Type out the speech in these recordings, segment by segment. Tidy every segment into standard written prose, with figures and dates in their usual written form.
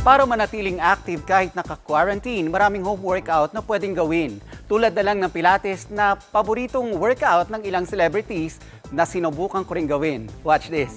Para manatiling active kahit naka-quarantine, maraming home workout na pwedeng gawin. Tulad na lang ng Pilates na paboritong workout ng ilang celebrities na sinubukan ko rin gawin. Watch this.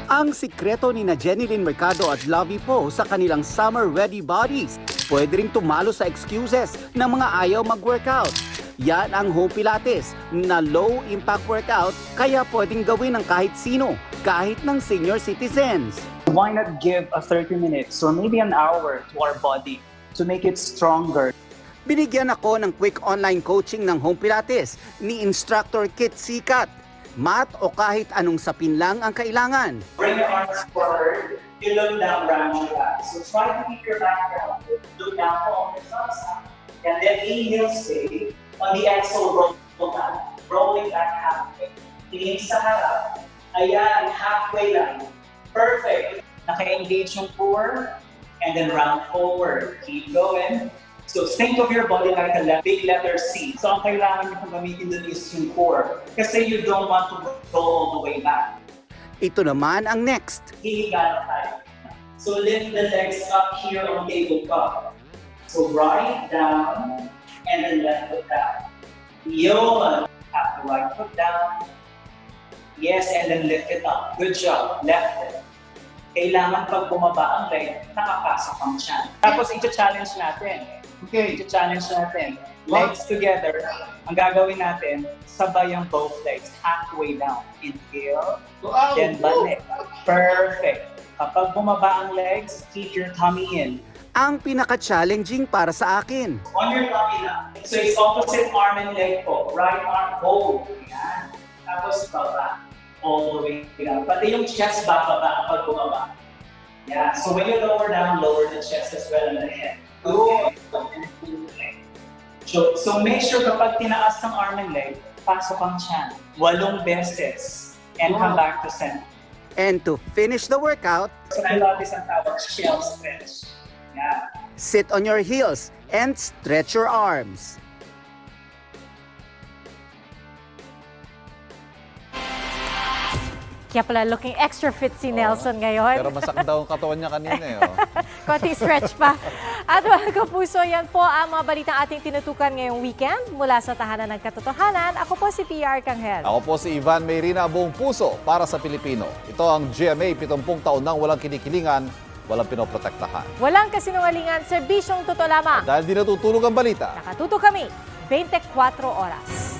Ang sikreto ni na Jenilyn Mercado at Lovie Poe sa kanilang summer-ready bodies. Pwede rin tumalo sa excuses ng mga ayaw mag-workout. Yan ang home Pilates na low-impact workout kaya pwedeng gawin ng kahit sino, kahit ng senior citizens. Why not give a 30 minutes or maybe an hour to our body to make it stronger? Binigyan ako ng quick online coaching ng home Pilates ni Instructor Kit Sikat. Mat o kahit anong sapin lang ang kailangan. Bring your arms forward, you look down, round your back. So try to keep your back down, look down on the front side. And then inhale, stay. On the exhale, roll back. Rolling back halfway. Tingin sa harap. Ayan, halfway lang. Perfect. Naka-engage yung core. And then round forward. Keep going. So think of your body like a big letter C. So ang kailangan nyo kung gamitin dun is yung core. Kasi you don't want to go all the way back. Ito naman ang next. Hihiga na tayo. So lift the legs up here on tabletop. So right down. And then left foot down. Yun. Tap the right foot down. Yes, and then lift it up. Good job. Left foot. Kailangan pag bumaba ang leg, nakapasok ang tiyan. Tapos ita-challenge natin. Okay, ita-challenge natin. Legs together. Ang gagawin natin, sabay ang both legs. Halfway down. Inhale. Then balik. Perfect. Kapag bumaba ang legs, keep your tummy in. Ang pinaka-challenging para sa akin. On your tummy lang. So it's opposite arm and leg po. Right arm, hold. Yan. Tapos baba. All the way down. Pati yung chest bababa pag bumaba. Yeah. So when you lower down, lower the chest as well and the head. Good. So make sure kapag tinaas ng arm and leg, pasok ang tiyan. 8 beses. And come back to center. And to finish the workout, So Pilates ang tawag, shell stretch. Yeah. sit on your heels and stretch your arms. Kaya pala looking extra fit si Nelson ngayon. Pero masakit daw ang katawan niya kanina eh. Oh. Konting stretch pa. At mga kapuso, yan po ang mga balitang ating tinutukan ngayong weekend. Mula sa Tahanan ng Katotohanan, ako po si PR Kanghel. Ako po si Ivan Mayrina, buong puso para sa Pilipino. Ito ang GMA, 70 taon nang walang kinikilingan, walang pinoprotektahan. Walang kasinungalingan, serbisyong totoo lamang. Dahil di natutulog ang balita. Nakatuto kami 24 oras.